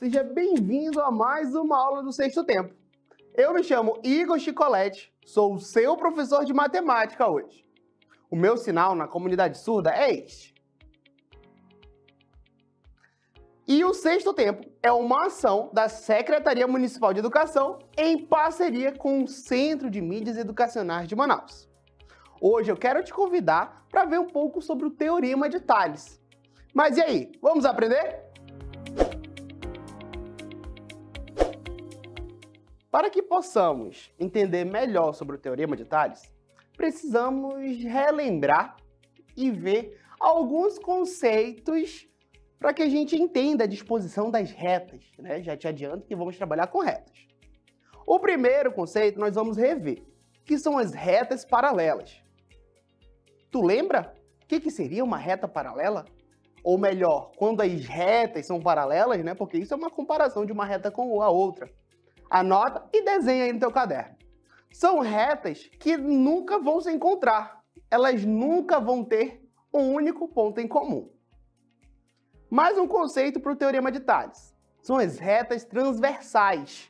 seja bem-vindo a mais uma aula do Sexto Tempo. Eu me chamo Igor Chicoletti, sou o seu professor de matemática hoje. O meu sinal na comunidade surda é este. E o Sexto Tempo é uma ação da Secretaria Municipal de Educação em parceria com o Centro de Mídias Educacionais de Manaus. Hoje eu quero te convidar para ver um pouco sobre o Teorema de Tales. Mas e aí, vamos aprender? Para que possamos entender melhor sobre o Teorema de Tales, precisamos relembrar e ver alguns conceitos para que a gente entenda a disposição das retas, né? Já te adianto que vamos trabalhar com retas. O primeiro conceito nós vamos rever, que são as retas paralelas. Tu lembra o que seria uma reta paralela? Ou melhor, quando as retas são paralelas, né? Porque isso é uma comparação de uma reta com a outra. Anota e desenha aí no teu caderno. São retas que nunca vão se encontrar. Elas nunca vão ter um único ponto em comum. Mais um conceito para o Teorema de Tales. São as retas transversais.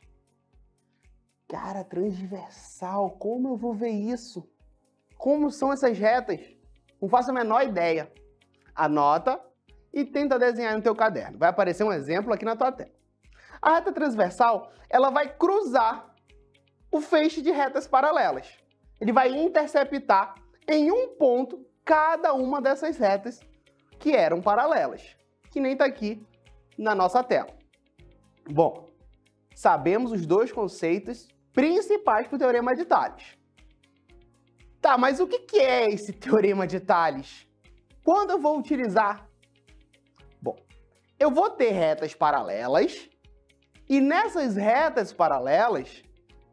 Cara, transversal, como eu vou ver isso? Como são essas retas? Não faço a menor ideia. Anota e tenta desenhar no teu caderno. Vai aparecer um exemplo aqui na tua tela. A reta transversal, ela vai cruzar o feixe de retas paralelas. Ele vai interceptar em um ponto cada uma dessas retas que eram paralelas, que nem está aqui na nossa tela. Bom, sabemos os dois conceitos principais para o Teorema de Tales. Tá, mas o que é esse Teorema de Tales? Quando eu vou utilizar? Bom, eu vou ter retas paralelas e nessas retas paralelas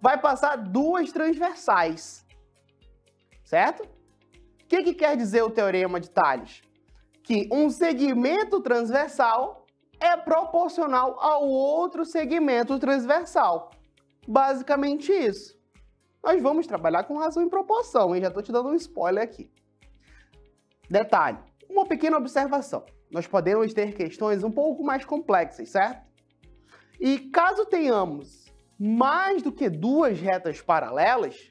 vai passar duas transversais, certo? O que quer dizer o Teorema de Tales? Que um segmento transversal é proporcional ao outro segmento transversal. Basicamente isso. Nós vamos trabalhar com razão e proporção, hein? Já estou te dando um spoiler aqui. Detalhe, uma pequena observação. Nós podemos ter questões um pouco mais complexas, certo? E caso tenhamos mais do que duas retas paralelas,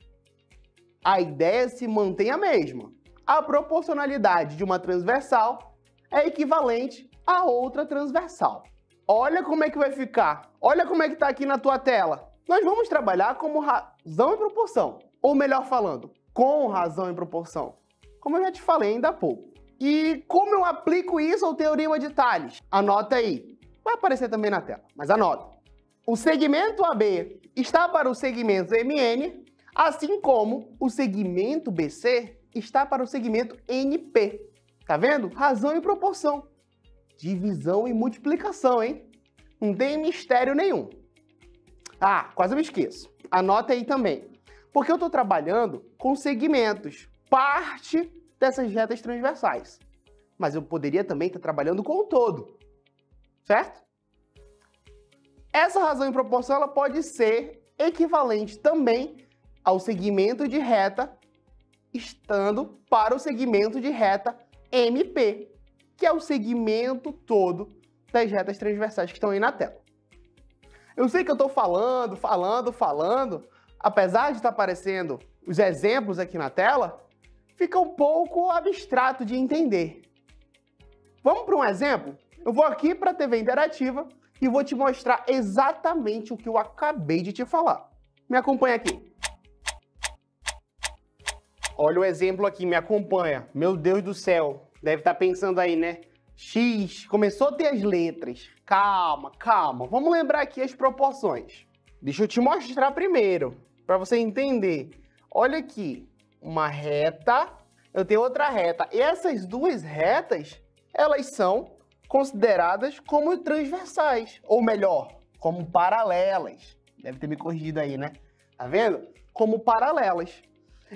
a ideia se mantém a mesma. A proporcionalidade de uma transversal é equivalente a outra transversal. Olha como é que vai ficar. Olha como é que está aqui na tua tela. Nós vamos trabalhar como razão e proporção. Ou melhor falando, com razão e proporção. Como eu já te falei ainda há pouco. E como eu aplico isso ao Teorema de Tales? Anota aí. Vai aparecer também na tela, mas anota. O segmento AB está para o segmento MN, assim como o segmento BC está para o segmento NP. Tá vendo? Razão e proporção. Divisão e multiplicação, hein? Não tem mistério nenhum. Ah, quase me esqueço. Anota aí também. Porque eu estou trabalhando com segmentos, parte dessas retas transversais. Mas eu poderia também estar trabalhando com o todo. Certo? Essa razão e proporção ela pode ser equivalente também ao segmento de reta estando para o segmento de reta MP, que é o segmento todo das retas transversais que estão aí na tela. Eu sei que eu estou falando, apesar de estar aparecendo os exemplos aqui na tela, fica um pouco abstrato de entender. Vamos para um exemplo? Eu vou aqui para a TV Interativa e vou te mostrar exatamente o que eu acabei de te falar. Me acompanha aqui. Olha o exemplo aqui, me acompanha. Meu Deus do céu, deve estar pensando aí, né? X, começou a ter as letras. Calma, calma. Vamos lembrar aqui as proporções. Deixa eu te mostrar primeiro, para você entender. Olha aqui, uma reta, eu tenho outra reta. E essas duas retas, elas são consideradas como transversais, ou melhor, como paralelas. Deve ter me corrigido aí, né? Tá vendo? Como paralelas.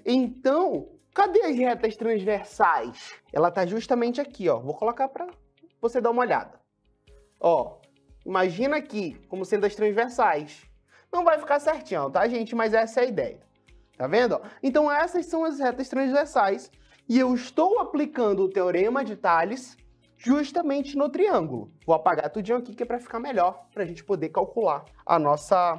Então, cadê as retas transversais? Ela tá justamente aqui, ó. Vou colocar para você dar uma olhada. Ó, imagina aqui como sendo as transversais. Não vai ficar certinho, tá, gente? Mas essa é a ideia. Tá vendo? Então, essas são as retas transversais. E eu estou aplicando o Teorema de Tales justamente no triângulo. Vou apagar tudinho aqui que é para ficar melhor, para a gente poder calcular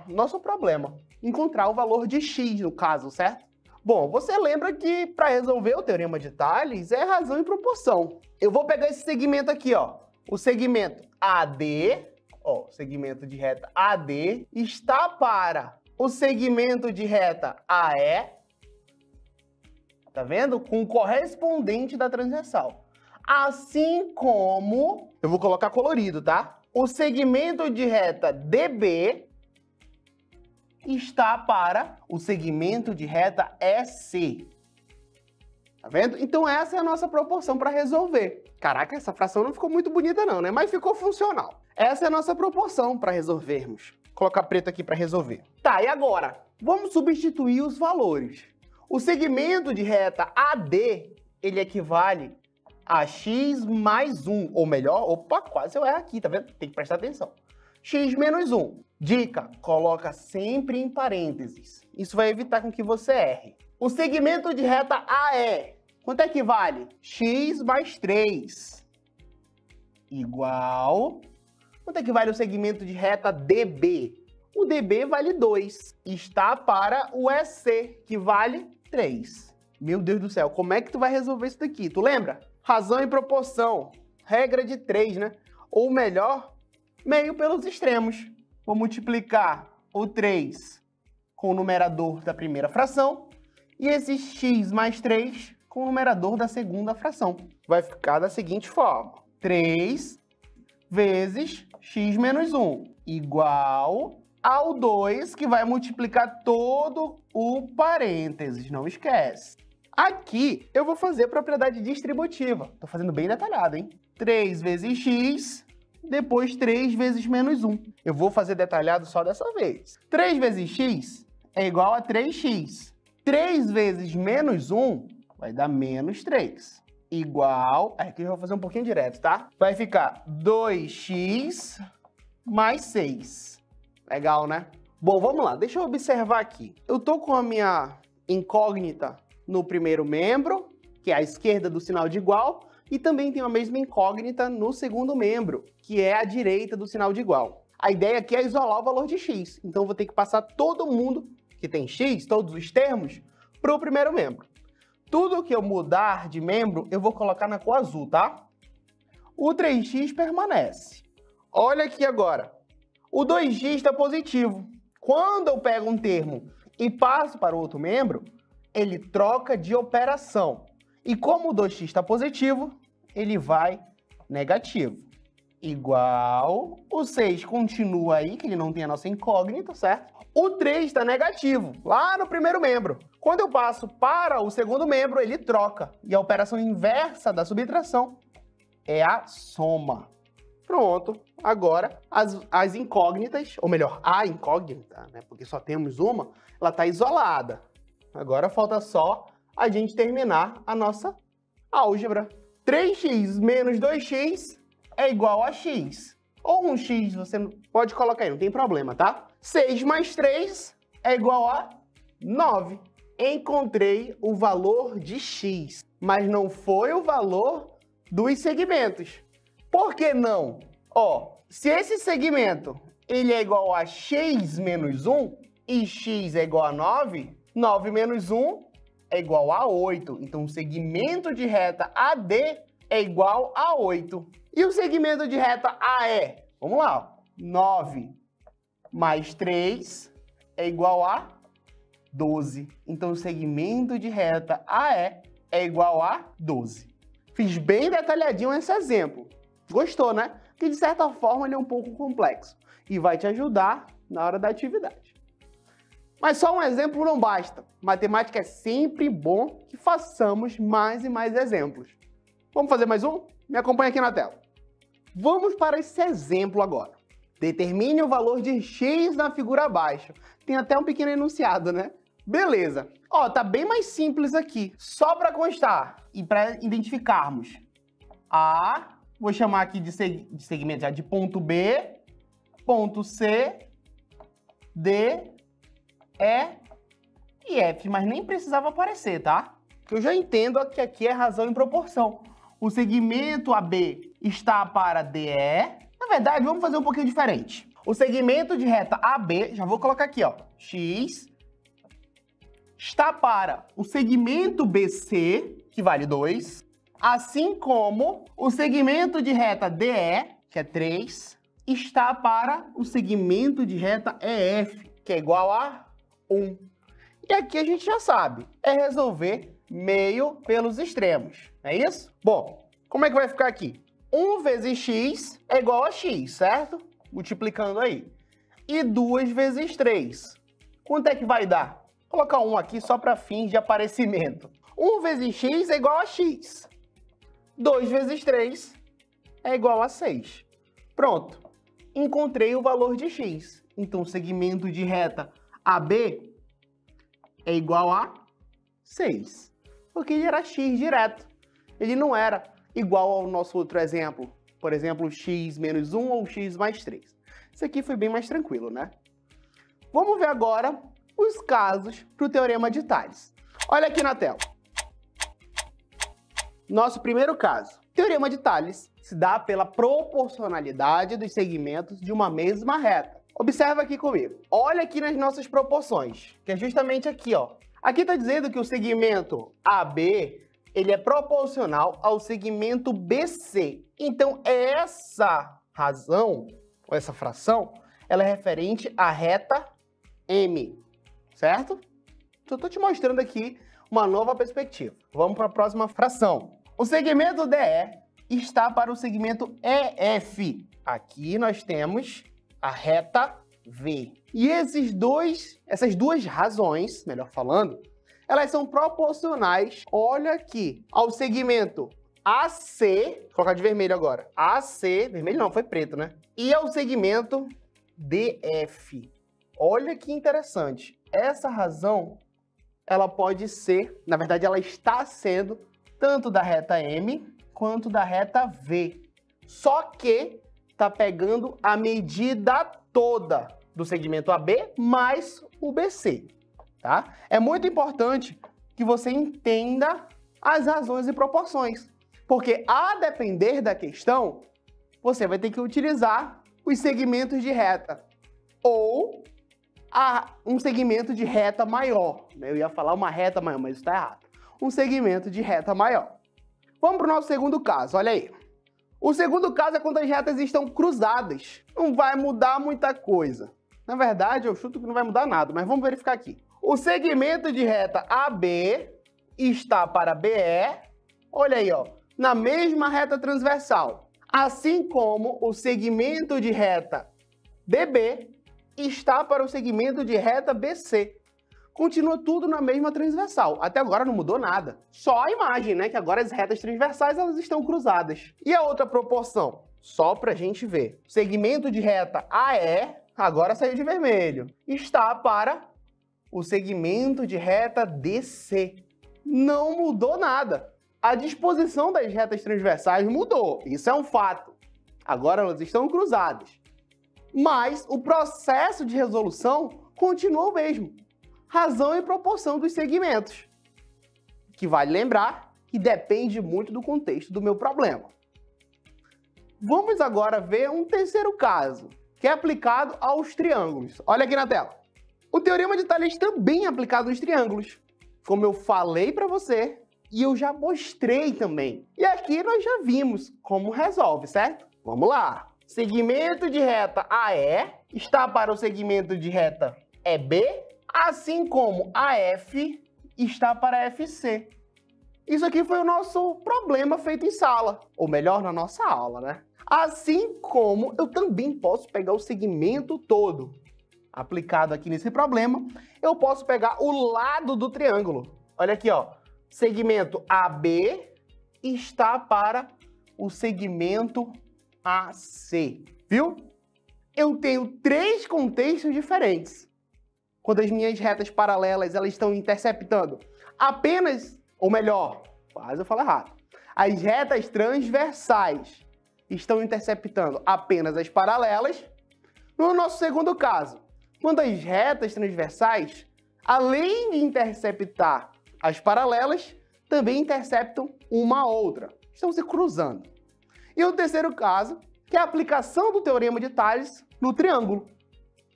nosso problema. Encontrar o valor de x, no caso, certo? Bom, você lembra que para resolver o teorema de Tales é razão e proporção. Eu vou pegar esse segmento aqui, ó. O segmento AD, ó, segmento de reta AD, está para o segmento de reta AE, tá vendo? Com o correspondente da transversal. Assim como, eu vou colocar colorido, tá? O segmento de reta DB está para o segmento de reta EC. Tá vendo? Então essa é a nossa proporção para resolver. Caraca, essa fração não ficou muito bonita não, né? Mas ficou funcional. Essa é a nossa proporção para resolvermos. Vou colocar preto aqui para resolver. Tá, e agora? Vamos substituir os valores. O segmento de reta AD, ele equivale a x mais 1, ou melhor, opa, quase eu erro aqui, tá vendo? Tem que prestar atenção. X menos 1. Dica, coloca sempre em parênteses. Isso vai evitar com que você erre. O segmento de reta AE, quanto equivale? X mais 3. Igual... Quanto equivale o segmento de reta DB? O DB vale 2. Está para o EC, que vale 3. Meu Deus do céu, como é que tu vai resolver isso daqui? Tu lembra? Razão e proporção. Regra de 3, né? Ou melhor, meio pelos extremos. Vou multiplicar o 3 com o numerador da primeira fração e esse x mais 3 com o numerador da segunda fração. Vai ficar da seguinte forma. 3 vezes x menos 1 igual ao 2, que vai multiplicar todo o parênteses, não esquece. Aqui eu vou fazer propriedade distributiva. Tô fazendo bem detalhado, hein? 3 vezes x, depois 3 vezes menos 1. Eu vou fazer detalhado só dessa vez. 3 vezes x é igual a 3x. 3 vezes menos 1 vai dar menos 3. Igual... Aqui eu vou fazer um pouquinho direto, tá? Vai ficar 2x mais 6. Legal, né? Bom, vamos lá. Deixa eu observar aqui. Eu tô com a minha incógnita no primeiro membro, que é a esquerda do sinal de igual, e também tenho a mesma incógnita no segundo membro, que é a direita do sinal de igual. A ideia aqui é isolar o valor de x, então eu vou ter que passar todo mundo que tem x, todos os termos, para o primeiro membro. Tudo que eu mudar de membro, eu vou colocar na cor azul, tá? O 3x permanece. Olha aqui agora. O 2x está positivo. Quando eu pego um termo e passo para o outro membro, ele troca de operação. E como o 2x está positivo, ele vai negativo. Igual, o 6 continua aí, que ele não tem a nossa incógnita, certo? O 3 está negativo, lá no primeiro membro. Quando eu passo para o segundo membro, ele troca. E a operação inversa da subtração é a soma. Pronto. Agora, as incógnitas, ou melhor, a incógnita, né? Porque só temos uma, ela está isolada. Agora falta só a gente terminar a nossa álgebra. 3x menos 2x é igual a x. Ou um x você pode colocar aí, não tem problema, tá? 6 mais 3 é igual a 9. Encontrei o valor de x, mas não foi o valor dos segmentos. Por que não? Ó, se esse segmento ele é igual a x menos 1 e x é igual a 9, 9 menos 1 é igual a 8. Então, o segmento de reta AD é igual a 8. E o segmento de reta AE? Vamos lá. 9 mais 3 é igual a 12. Então, o segmento de reta AE é igual a 12. Fiz bem detalhadinho esse exemplo. Gostou, né? Porque, de certa forma, ele é um pouco complexo e vai te ajudar na hora da atividade. Mas só um exemplo não basta. Matemática é sempre bom que façamos mais e mais exemplos. Vamos fazer mais um? Me acompanha aqui na tela. Vamos para esse exemplo agora. Determine o valor de x na figura abaixo. Tem até um pequeno enunciado, né? Beleza. Ó, tá bem mais simples aqui. Só para constar e para identificarmos. A, vou chamar aqui de segmento já de ponto B, ponto C, D, E e F, mas nem precisava aparecer, tá? Eu já entendo que aqui é razão em proporção. O segmento AB está para DE. Na verdade, vamos fazer um pouquinho diferente. O segmento de reta AB, já vou colocar aqui, ó, X, está para o segmento BC, que vale 2, assim como o segmento de reta DE, que é 3, está para o segmento de reta EF, que é igual a 1. E aqui a gente já sabe, é resolver meio pelos extremos, não é isso? Bom, como é que vai ficar aqui? 1 vezes x é igual a x, certo? Multiplicando aí. E 2 vezes 3. Quanto é que vai dar? Vou colocar 1 aqui só para fins de aparecimento. 1 vezes x é igual a x. 2 vezes 3 é igual a 6. Pronto. Encontrei o valor de x. Então, o segmento de reta AB é igual a 6. Porque ele era x direto. Ele não era igual ao nosso outro exemplo. Por exemplo, x menos 1 ou x mais 3. Isso aqui foi bem mais tranquilo, né? Vamos ver agora os casos para o Teorema de Tales. Olha aqui na tela. Nosso primeiro caso. Teorema de Tales se dá pela proporcionalidade dos segmentos de uma mesma reta. Observa aqui comigo. Olha aqui nas nossas proporções, que é justamente aqui, ó. Aqui está dizendo que o segmento AB ele é proporcional ao segmento BC. Então, essa razão, ou essa fração, ela é referente à reta M, certo? Só estou te mostrando aqui uma nova perspectiva. Vamos para a próxima fração. O segmento DE está para o segmento EF. Aqui nós temos a reta V. E essas duas razões, melhor falando, elas são proporcionais, olha aqui, ao segmento AC, vou colocar de vermelho agora, AC, vermelho não, foi preto, né? E ao segmento DF. Olha que interessante, essa razão, ela pode ser, na verdade ela está sendo, tanto da reta M quanto da reta V. Só que está pegando a medida toda do segmento AB mais o BC. Tá? É muito importante que você entenda as razões e proporções, porque a depender da questão, você vai ter que utilizar os segmentos de reta ou um segmento de reta maior. Eu ia falar uma reta maior, mas isso está errado. Um segmento de reta maior. Vamos para o nosso segundo caso, olha aí. O segundo caso é quando as retas estão cruzadas. Não vai mudar muita coisa. Na verdade, eu chuto que não vai mudar nada, mas vamos verificar aqui. O segmento de reta AB está para BE, olha aí, ó, na mesma reta transversal. Assim como o segmento de reta DB está para o segmento de reta BC. Continua tudo na mesma transversal. Até agora não mudou nada. Só a imagem, né? Que agora as retas transversais elas estão cruzadas. E a outra proporção? Só para a gente ver. O segmento de reta AE, agora saiu de vermelho, está para o segmento de reta DC. Não mudou nada. A disposição das retas transversais mudou. Isso é um fato. Agora elas estão cruzadas. Mas o processo de resolução continua o mesmo. Razão e proporção dos segmentos. Que vale lembrar que depende muito do contexto do meu problema. Vamos agora ver um terceiro caso, que é aplicado aos triângulos. Olha aqui na tela. O Teorema de Tales também é aplicado nos triângulos, como eu falei para você e eu já mostrei também. E aqui nós já vimos como resolve, certo? Vamos lá. Segmento de reta AE está para o segmento de reta EB, assim como AF está para FC. Isso aqui foi o nosso problema feito em sala, ou melhor, na nossa aula, né? Assim como eu também posso pegar o segmento todo. Aplicado aqui nesse problema, eu posso pegar o lado do triângulo. Olha aqui, ó. Segmento AB está para o segmento AC. Viu? Eu tenho três contextos diferentes. Quando as minhas retas paralelas elas estão interceptando apenas, ou melhor, quase eu falo errado. As retas transversais estão interceptando apenas as paralelas. No nosso segundo caso, quando as retas transversais, além de interceptar as paralelas, também interceptam uma a outra. Estão se cruzando. E o terceiro caso, que é a aplicação do teorema de Tales no triângulo,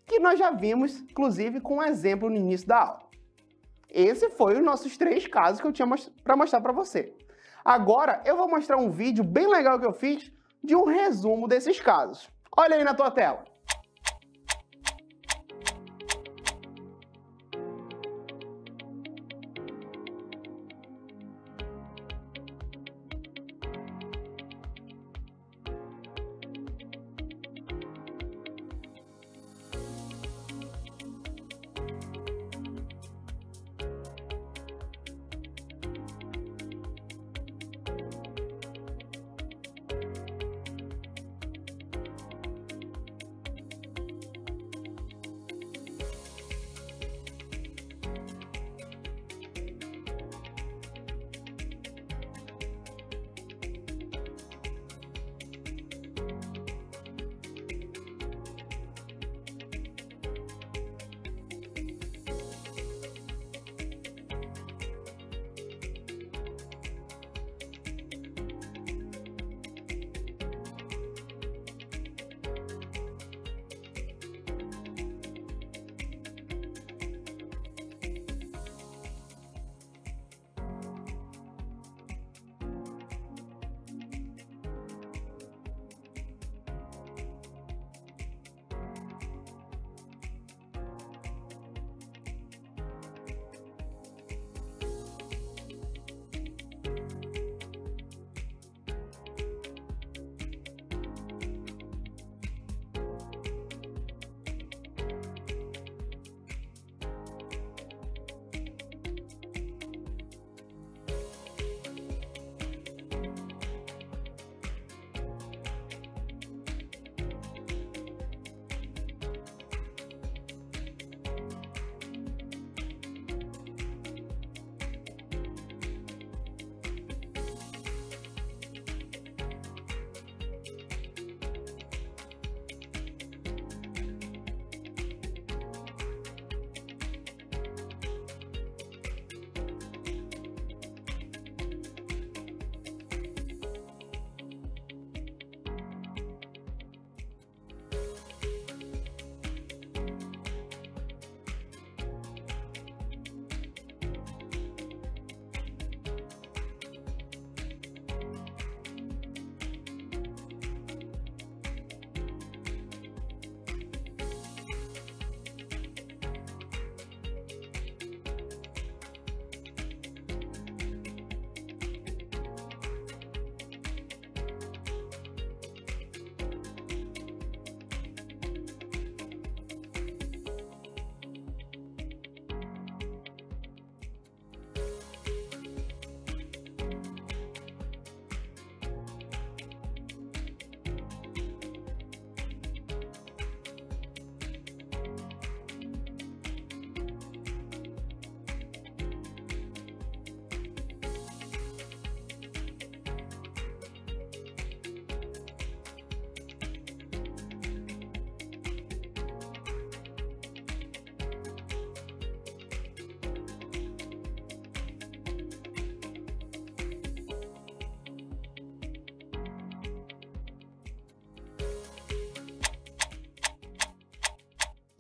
que nós já vimos, inclusive, com um exemplo no início da aula. Esse foi os nossos 3 casos que eu tinha para mostrar para você. Agora, eu vou mostrar um vídeo bem legal que eu fiz de um resumo desses casos. Olha aí na tua tela.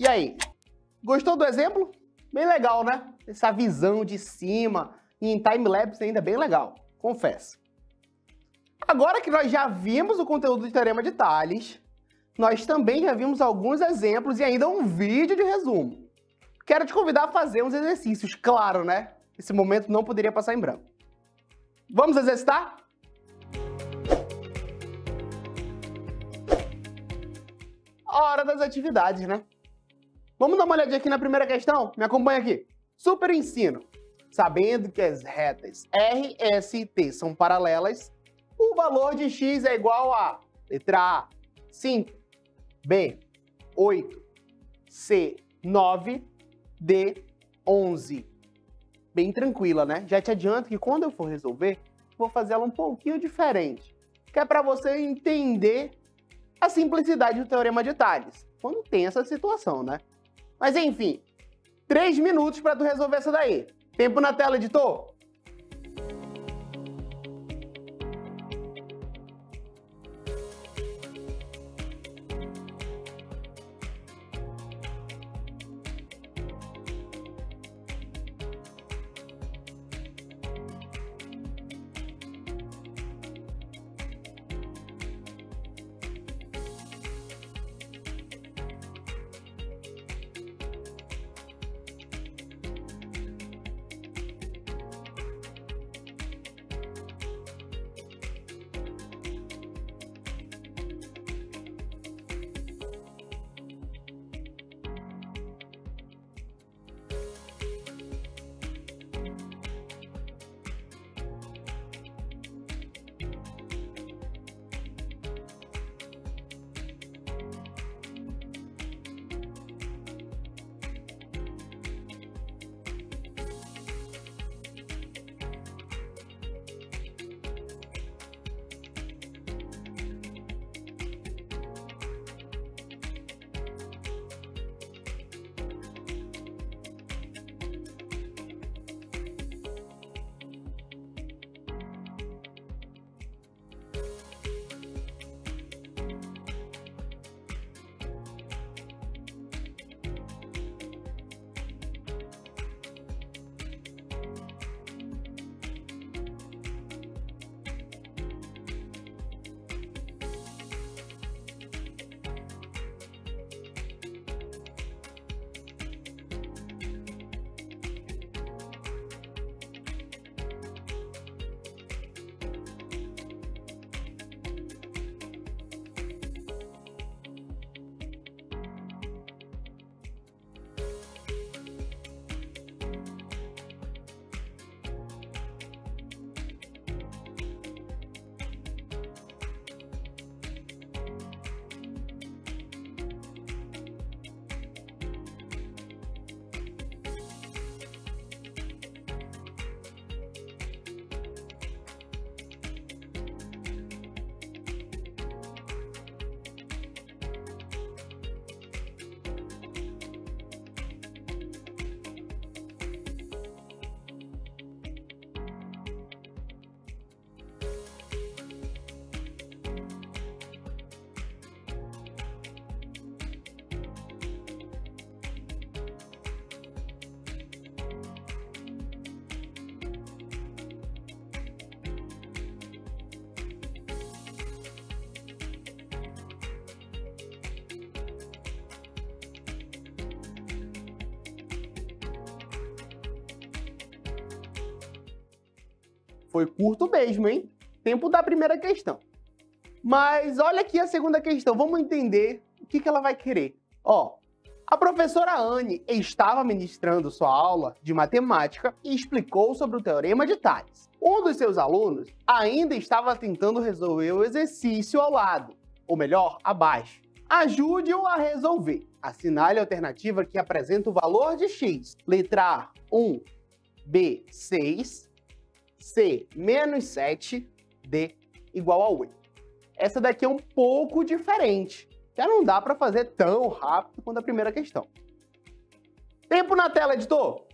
E aí, gostou do exemplo? Bem legal, né? Essa visão de cima e em time-lapse ainda bem legal, confesso. Agora que nós já vimos o conteúdo do Teorema de Tales, nós também já vimos alguns exemplos e ainda um vídeo de resumo. Quero te convidar a fazer uns exercícios, claro, né? Esse momento não poderia passar em branco. Vamos exercitar? Hora das atividades, né? Vamos dar uma olhadinha aqui na primeira questão? Me acompanha aqui. Super ensino. Sabendo que as retas R, S e T são paralelas, o valor de x é igual a letra A, 5, B, 8, C, 9, D, 11. Bem tranquila, né? Já te adianto que quando eu for resolver, vou fazer ela um pouquinho diferente, que é para você entender a simplicidade do Teorema de Tales, quando tem essa situação, né? Mas enfim, 3 minutos para tu resolver essa daí. Tempo na tela, editor. foi curto mesmo, hein? Tempo da primeira questão. Mas olha aqui a segunda questão, vamos entender o que ela vai querer. Ó, a professora Anne estava ministrando sua aula de matemática e explicou sobre o Teorema de Tales. Um dos seus alunos ainda estava tentando resolver o exercício ao lado, ou melhor, abaixo. Ajude-o a resolver. Assinale a alternativa que apresenta o valor de x. Letra A, 1. B, 6. C, menos 7. D, igual a 8. Essa daqui é um pouco diferente. Já não dá para fazer tão rápido quanto a primeira questão. Tempo na tela, editor!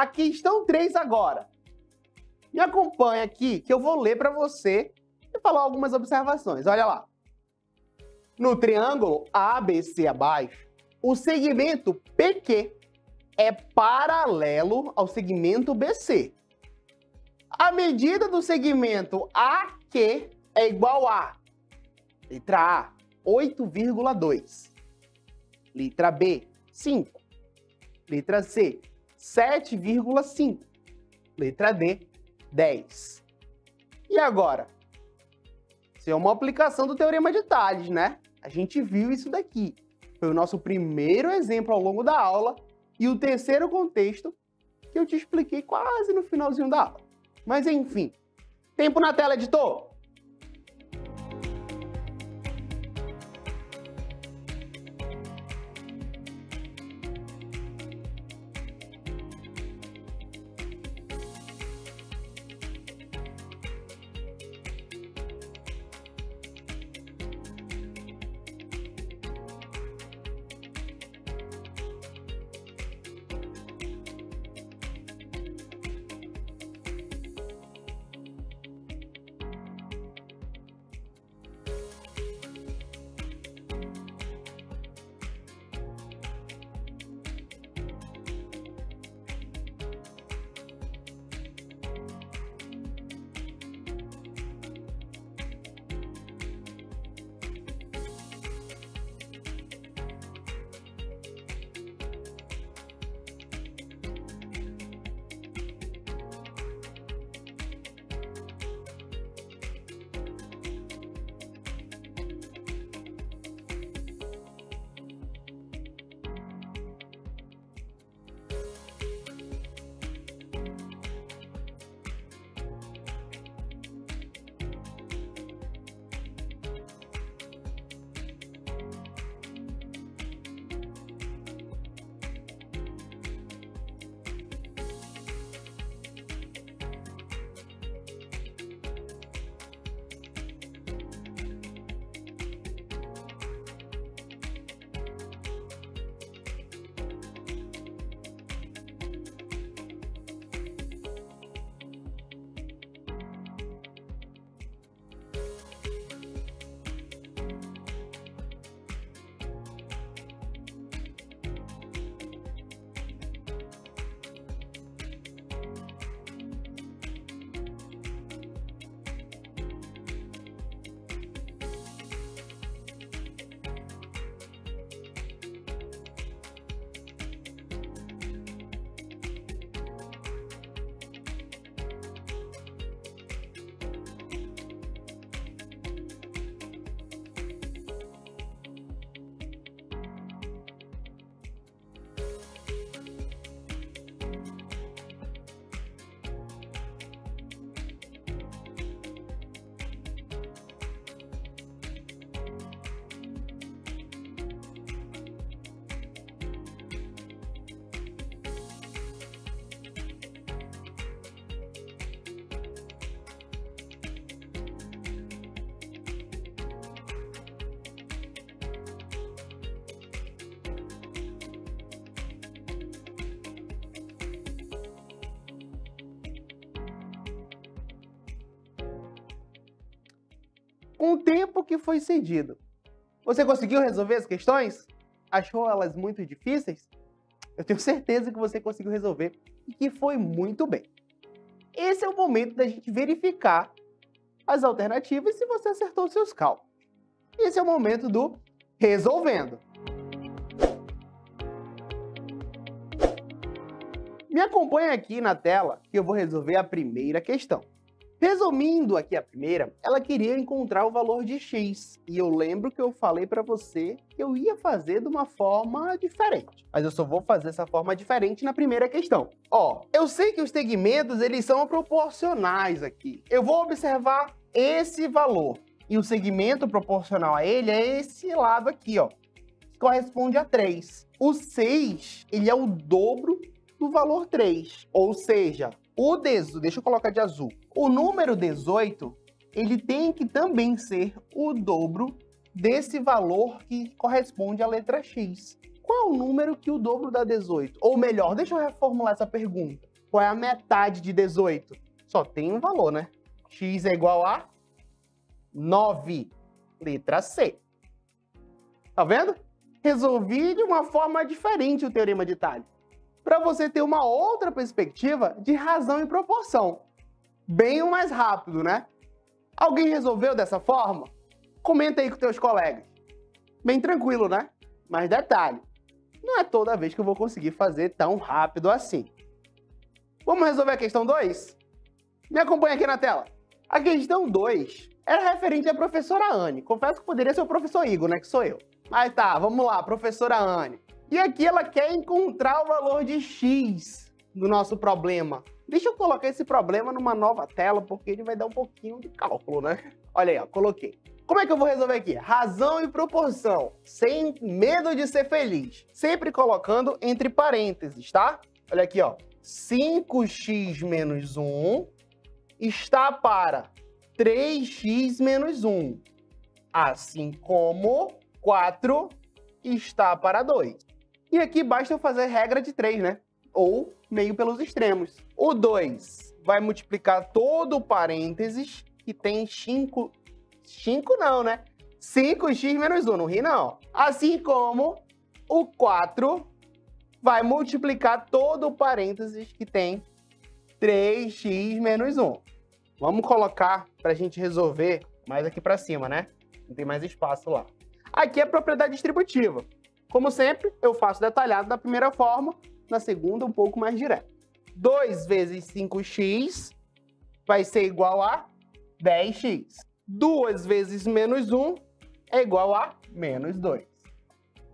A questão 3 agora. Me acompanha aqui que eu vou ler para você e falar algumas observações. Olha lá. No triângulo ABC abaixo, o segmento PQ é paralelo ao segmento BC. A medida do segmento AQ é igual a letra A, 8,2. Letra B, 5. Letra C, 7,5. Letra D, 10. E agora? Isso é uma aplicação do Teorema de Tales, né? A gente viu isso daqui. Foi o nosso primeiro exemplo ao longo da aula e o terceiro contexto que eu te expliquei quase no finalzinho da aula. Mas enfim, tempo na tela, editor! com o tempo que foi cedido. Você conseguiu resolver as questões? Achou elas muito difíceis? Eu tenho certeza que você conseguiu resolver e que foi muito bem. Esse é o momento da gente verificar as alternativas se você acertou os seus cálculos. Esse é o momento do resolvendo. Me acompanha aqui na tela que eu vou resolver a primeira questão. Resumindo aqui a primeira, ela queria encontrar o valor de x. E eu lembro que eu falei para você que eu ia fazer de uma forma diferente. Mas eu só vou fazer essa forma diferente na primeira questão. Ó, eu sei que os segmentos, eles são proporcionais aqui. Eu vou observar esse valor. E o segmento proporcional a ele é esse lado aqui, ó. Que corresponde a 3. O 6, ele é o dobro do valor 3. Ou seja, deixa eu colocar de azul. O número 18, ele tem que também ser o dobro desse valor que corresponde à letra x. Qual é o número que o dobro dá 18? Ou melhor, deixa eu reformular essa pergunta. Qual é a metade de 18? Só tem um valor, né? X é igual a 9. Letra C. Tá vendo? Resolvi de uma forma diferente o teorema de Tales, para você ter uma outra perspectiva de razão e proporção. Bem mais rápido, né? Alguém resolveu dessa forma? Comenta aí com teus colegas. Bem tranquilo, né? Mas detalhe, não é toda vez que eu vou conseguir fazer tão rápido assim. Vamos resolver a questão 2? Me acompanha aqui na tela. A questão 2 era referente à professora Anne. Confesso que poderia ser o professor Igor, né? Que sou eu. Mas tá, vamos lá, professora Anne. E aqui ela quer encontrar o valor de x do nosso problema. Deixa eu colocar esse problema numa nova tela, porque ele vai dar um pouquinho de cálculo, né? Olha aí, ó, coloquei. Como é que eu vou resolver aqui? Razão e proporção, sem medo de ser feliz. Sempre colocando entre parênteses, tá? Olha aqui, ó. 5x menos 1 está para 3x menos 1. Assim como 4 está para 2. E aqui basta eu fazer regra de 3, né? Ou meio pelos extremos. O 2 vai multiplicar todo o parênteses que tem 5... 5 não, né? 5x menos 1, não ri não. Assim como o 4 vai multiplicar todo o parênteses que tem 3x menos 1. Vamos colocar para a gente resolver mais aqui para cima, né? Não tem mais espaço lá. Aqui é a propriedade distributiva. Como sempre, eu faço detalhado da primeira forma, na segunda um pouco mais direto. 2 vezes 5x vai ser igual a 10x. 2 vezes menos 1 é igual a menos 2.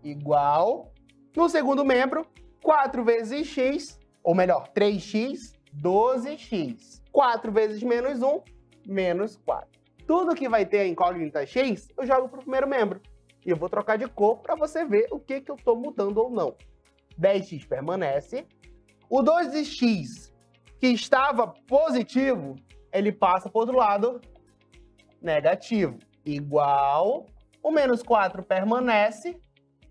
Igual, no segundo membro, 4 vezes x, ou melhor, 3x, 12x. 4 vezes menos 1, menos 4. Tudo que vai ter a incógnita x, eu jogo para o primeiro membro. E eu vou trocar de cor para você ver o que eu estou mudando ou não. 10x permanece. O 2x, que estava positivo, ele passa para o outro lado, negativo. Igual, o menos 4 permanece.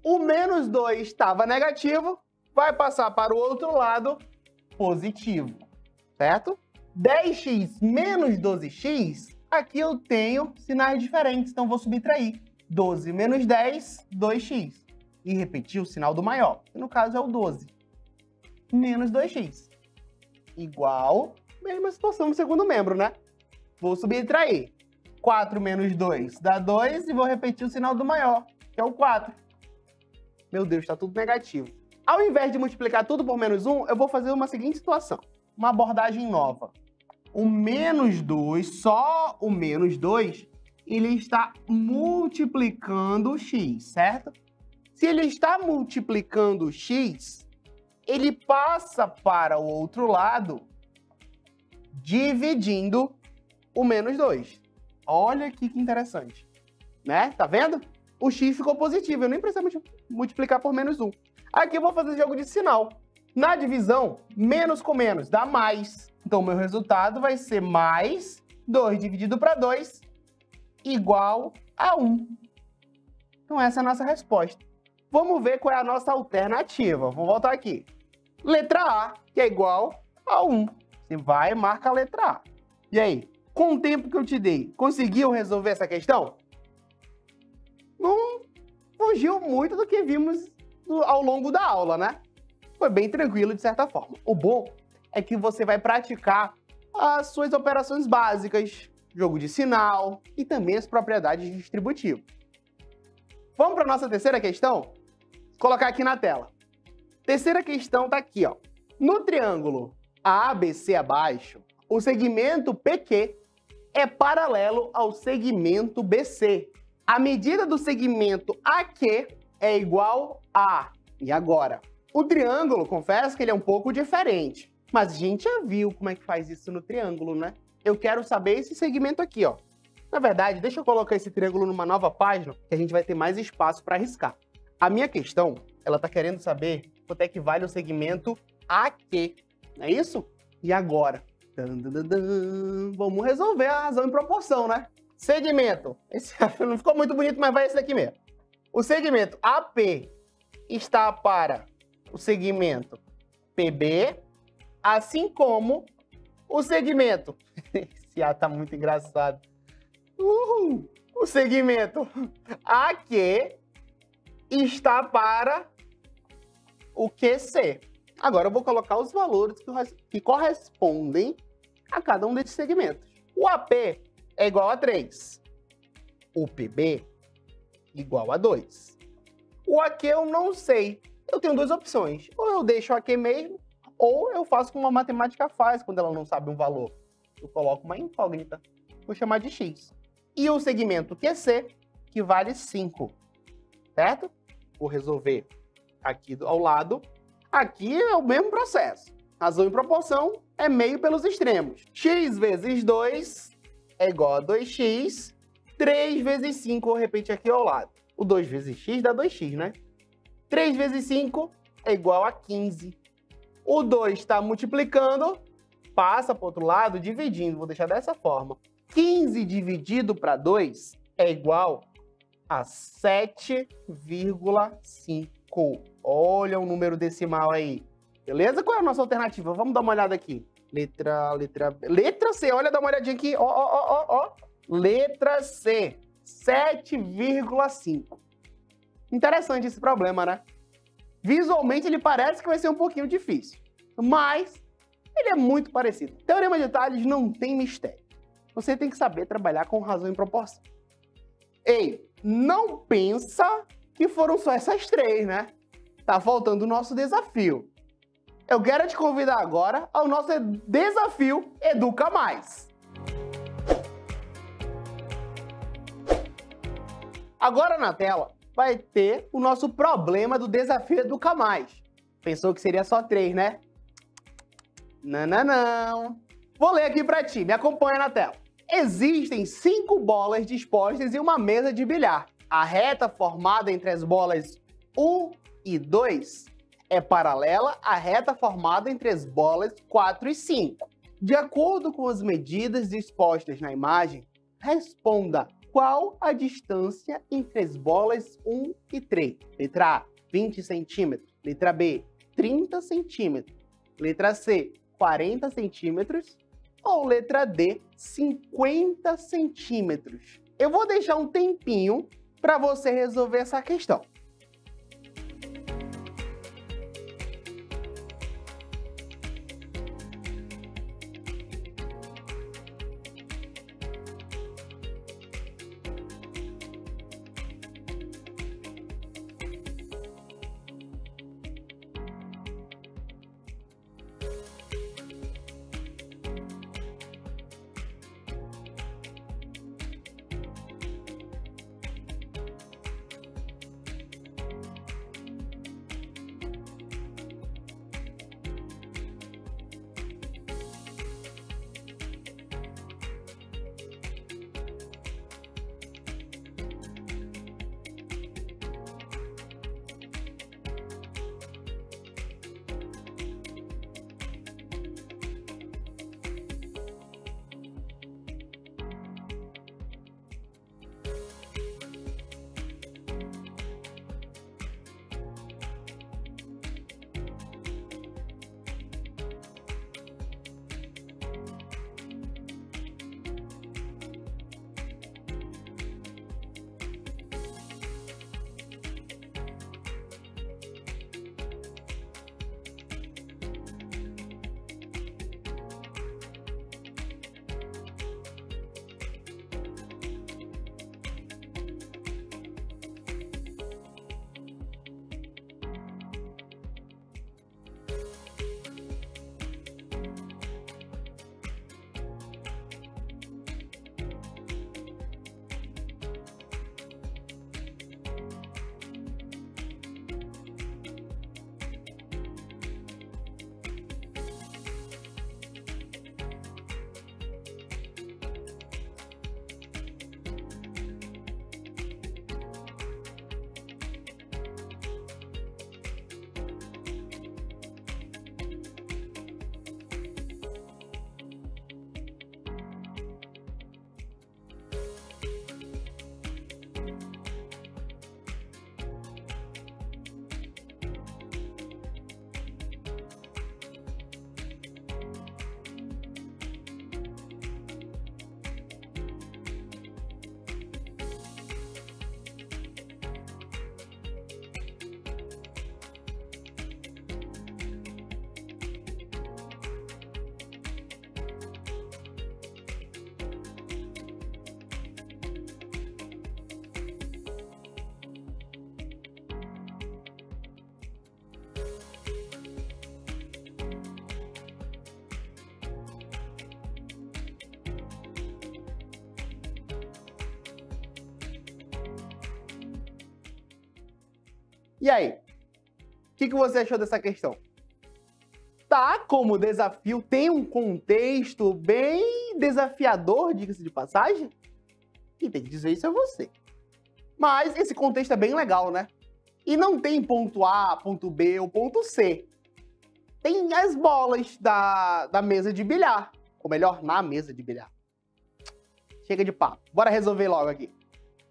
O menos 2 estava negativo, vai passar para o outro lado, positivo. Certo? 10x menos 12x, aqui eu tenho sinais diferentes, então vou subtrair. 12 menos 10, 2x. E repetir o sinal do maior, que no caso é o 12. Menos 2x. Igual, mesma situação no segundo membro, né? Vou subtrair. 4 menos 2 dá 2 e vou repetir o sinal do maior, que é o 4. Meu Deus, está tudo negativo. Ao invés de multiplicar tudo por menos 1, eu vou fazer uma seguinte situação. Uma abordagem nova. O menos 2, só o menos 2, ele está multiplicando x, certo? Se ele está multiplicando x, ele passa para o outro lado dividindo o menos 2. Olha aqui que interessante, né? Tá vendo? O x ficou positivo, eu nem preciso multiplicar por menos 1. Aqui eu vou fazer jogo de sinal. Na divisão, menos com menos dá mais. Então, o meu resultado vai ser mais 2 dividido para 2 igual a 1. Então, essa é a nossa resposta. Vamos ver qual é a nossa alternativa. Vou voltar aqui. Letra A, que é igual a 1. Você vai e marca a letra A. E aí? Com o tempo que eu te dei, conseguiu resolver essa questão? Não fugiu muito do que vimos ao longo da aula, né? Foi bem tranquilo de certa forma. O bom é que você vai praticar as suas operações básicas, jogo de sinal e também as propriedades distributivas. Vamos para a nossa terceira questão? Vou colocar aqui na tela. Terceira questão está aqui, ó. No triângulo ABC abaixo, o segmento PQ é paralelo ao segmento BC. A medida do segmento AQ é igual a... E agora? O triângulo, confesso que ele é um pouco diferente, mas a gente já viu como é que faz isso no triângulo, né? Eu quero saber esse segmento aqui, ó. Na verdade, deixa eu colocar esse triângulo numa nova página, que a gente vai ter mais espaço para riscar. A minha questão, ela tá querendo saber quanto é que vale o segmento AQ, não é isso? E agora? Vamos resolver a razão em proporção, né? Segmento. Esse não ficou muito bonito, mas vai esse daqui mesmo. O segmento AP está para o segmento PB, assim como o segmento... Esse A tá muito engraçado. O segmento AQ está para o QC. Agora eu vou colocar os valores que correspondem a cada um desses segmentos. O AP é igual a 3. O PB igual a 2. O AQ eu não sei. Eu tenho duas opções. Ou eu deixo o AQ mesmo, ou eu faço como a matemática faz quando ela não sabe um valor. Eu coloco uma incógnita. Vou chamar de X. E o segmento QC, que vale 5. Certo? Vou resolver aqui ao lado. Aqui é o mesmo processo. Razão em proporção é meio pelos extremos. X vezes 2 é igual a 2x. 3 vezes 5, vou repetir aqui ao lado. O 2 vezes x dá 2x, né? 3 vezes 5 é igual a 15. O 2 está multiplicando, passa para o outro lado, dividindo. Vou deixar dessa forma. 15 dividido para 2 é igual a 7,5. Olha o número decimal aí. Beleza? Qual é a nossa alternativa? Vamos dar uma olhada aqui. Letra C. Olha, dá uma olhadinha aqui. Ó. Letra C. 7,5. Interessante esse problema, né? Visualmente ele parece que vai ser um pouquinho difícil, mas ele é muito parecido. Teorema de Tales não tem mistério. Você tem que saber trabalhar com razão em proporção. Ei, não pensa que foram só essas três, né? Tá faltando o nosso desafio. Eu quero te convidar agora ao nosso desafio Educa Mais. Agora na tela vai ter o nosso problema do desafio Educa Mais. Pensou que seria só 3, né? Não. Vou ler aqui pra ti, me acompanha na tela. Existem 5 bolas dispostas em uma mesa de bilhar. A reta formada entre as bolas 1 e 2 é paralela à reta formada entre as bolas 4 e 5. De acordo com as medidas dispostas na imagem, responda qual a distância entre as bolas 1 e 3. Letra A, 20 centímetros. Letra B, 30 centímetros. Letra C, 40 centímetros. Ou letra D, 50 centímetros. Eu vou deixar um tempinho para você resolver essa questão. E aí? O que você achou dessa questão? Tá como desafio, tem um contexto bem desafiador, diga-se de passagem? Quem tem que dizer isso é você. Mas esse contexto é bem legal, né? E não tem ponto A, ponto B ou ponto C. Tem as bolas da mesa de bilhar. Ou melhor, na mesa de bilhar. Chega de papo. Bora resolver logo aqui.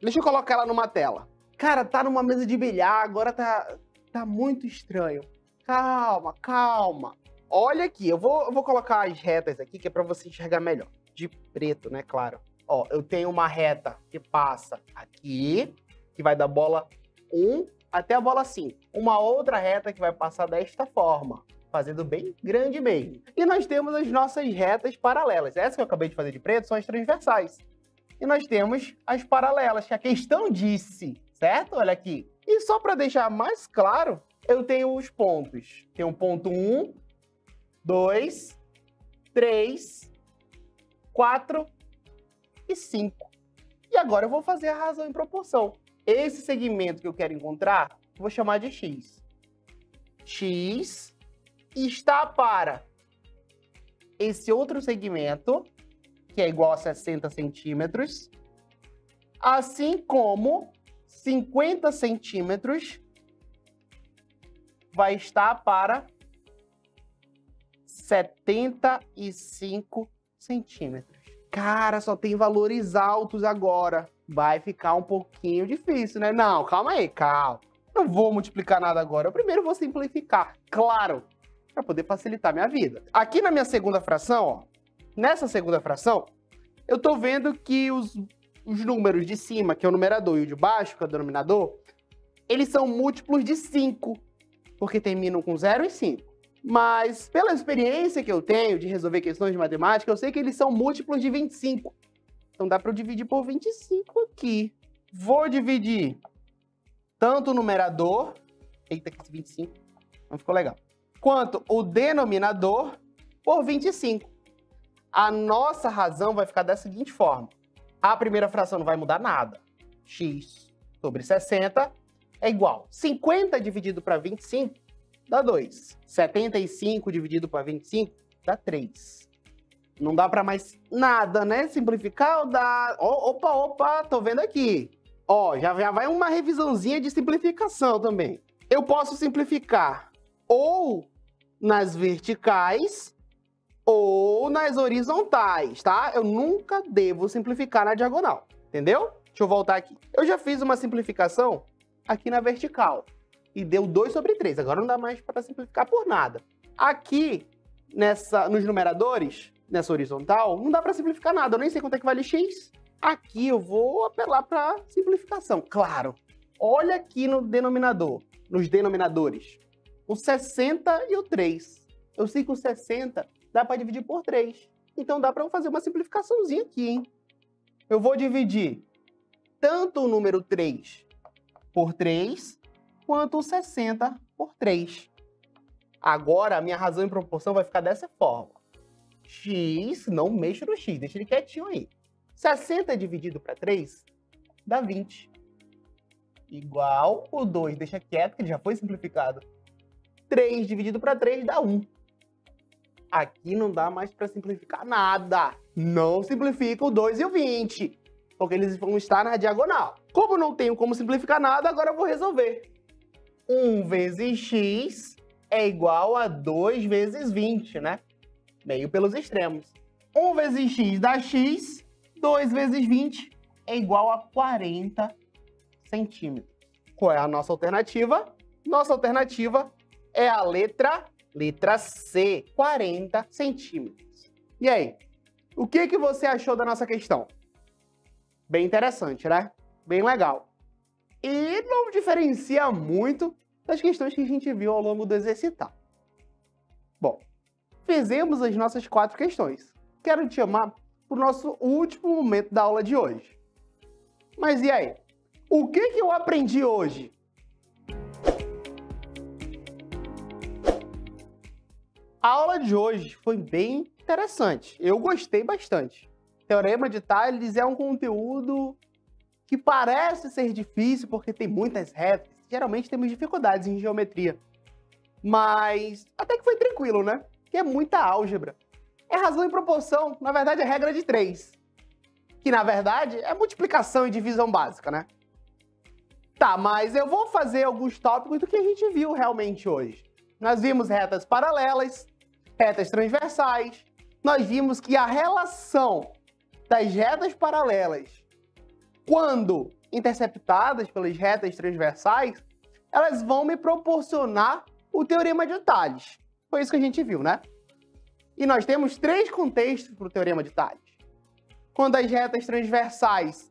Deixa eu colocar ela numa tela. Cara, tá numa mesa de bilhar, agora tá muito estranho. Calma, calma. Olha aqui, eu vou colocar as retas aqui, que é pra você enxergar melhor. De preto, né, claro. Ó, eu tenho uma reta que passa aqui, que vai da bola 1 até a bola 5. Uma outra reta que vai passar desta forma, fazendo bem grande mesmo. E nós temos as nossas retas paralelas. Essa que eu acabei de fazer de preto são as transversais. E nós temos as paralelas, que a questão disse, certo? Olha aqui. E só para deixar mais claro, eu tenho os pontos. Tem um ponto 1, 2, 3, 4 e 5. E agora eu vou fazer a razão em proporção. Esse segmento que eu quero encontrar, eu vou chamar de x. X está para esse outro segmento, que é igual a 60 centímetros, assim como 50 centímetros vai estar para 75 centímetros. Cara, só tem valores altos agora. Vai ficar um pouquinho difícil, né? Não, calma aí, calma. Não vou multiplicar nada agora. Eu primeiro vou simplificar, claro, para poder facilitar minha vida. Aqui na minha segunda fração, ó, nessa segunda fração, eu tô vendo que os números de cima, que é o numerador, e o de baixo, que é o denominador, eles são múltiplos de 5, porque terminam com 0 e 5. Mas, pela experiência que eu tenho de resolver questões de matemática, eu sei que eles são múltiplos de 25. Então dá para eu dividir por 25 aqui. Vou dividir tanto o numerador, eita, que esse 25, não ficou legal, quanto o denominador por 25. A nossa razão vai ficar da seguinte forma. A primeira fração não vai mudar nada. X sobre 60 é igual. 50 dividido para 25 dá 2. 75 dividido para 25 dá 3. Não dá para mais nada, né? Simplificar ou dá... Opa, tô vendo aqui. Ó, já vai uma revisãozinha de simplificação também. Eu posso simplificar ou nas verticais ou nas horizontais, tá? Eu nunca devo simplificar na diagonal, entendeu? Deixa eu voltar aqui. Eu já fiz uma simplificação aqui na vertical e deu 2 sobre 3. Agora não dá mais para simplificar por nada. Aqui, nos numeradores, nessa horizontal, não dá para simplificar nada. Eu nem sei quanto é que vale x. Aqui eu vou apelar para simplificação. Claro, olha aqui no denominador, nos denominadores, o 60 e o 3. Eu sei que o 60 dá para dividir por 3. Então dá para eu fazer uma simplificaçãozinha aqui, hein? Eu vou dividir tanto o número 3 por 3, quanto o 60 por 3. Agora a minha razão em proporção vai ficar dessa forma. X, não mexa no x, deixa ele quietinho aí. 60 dividido para 3 dá 20. Igual o 2, deixa quieto, que ele já foi simplificado. 3 dividido para 3 dá 1. Aqui não dá mais para simplificar nada. Não simplifica o 2 e o 20, porque eles vão estar na diagonal. Como não tenho como simplificar nada, agora eu vou resolver. 1 vezes x é igual a 2 vezes 20, né? Meio pelos extremos. 1 vezes x dá x, 2 vezes 20 é igual a 40 centímetros. Qual é a nossa alternativa? Nossa alternativa é a letra C, 40 centímetros. E aí, o que você achou da nossa questão? Bem interessante, né? Bem legal. E não diferencia muito das questões que a gente viu ao longo do exercitar. Bom, fizemos as nossas 4 questões. Quero te chamar para o nosso último momento da aula de hoje. Mas e aí? O que eu aprendi hoje? A aula de hoje foi bem interessante. Eu gostei bastante. Teorema de Tales é um conteúdo que parece ser difícil porque tem muitas retas, geralmente temos dificuldades em geometria. Mas até que foi tranquilo, né? Que é muita álgebra. É razão e proporção, na verdade é regra de 3. Que na verdade é multiplicação e divisão básica, né? Tá, mas eu vou fazer alguns tópicos do que a gente viu realmente hoje. Nós vimos retas paralelas, retas transversais. Nós vimos que a relação das retas paralelas, quando interceptadas pelas retas transversais, elas vão me proporcionar o teorema de Tales. Foi isso que a gente viu, né? E nós temos 3 contextos para o teorema de Tales. Quando as retas transversais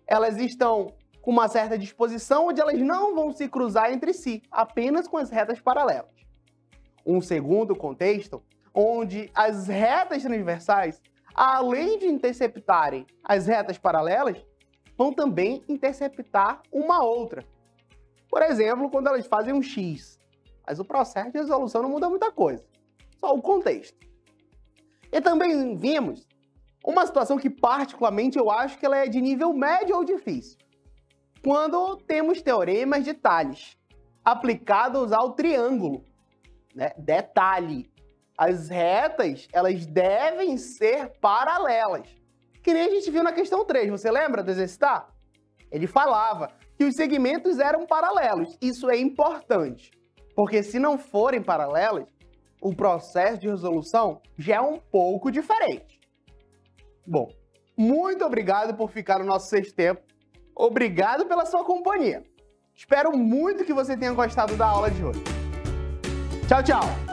elas estão com uma certa disposição, onde elas não vão se cruzar entre si, apenas com as retas paralelas. Um segundo contexto, onde as retas transversais, além de interceptarem as retas paralelas, vão também interceptar uma outra. Por exemplo, quando elas fazem um X. Mas o processo de resolução não muda muita coisa, só o contexto. E também vimos uma situação que particularmente eu acho que ela é de nível médio ou difícil. Quando temos teoremas de Tales aplicados ao triângulo, né? Detalhe, as retas elas devem ser paralelas. Que nem a gente viu na questão 3, você lembra do exercitar? Ele falava que os segmentos eram paralelos. Isso é importante, porque se não forem paralelos, o processo de resolução já é um pouco diferente. Bom, muito obrigado por ficar no nosso sexto tempo. Obrigado pela sua companhia. Espero muito que você tenha gostado da aula de hoje. Tchau, tchau!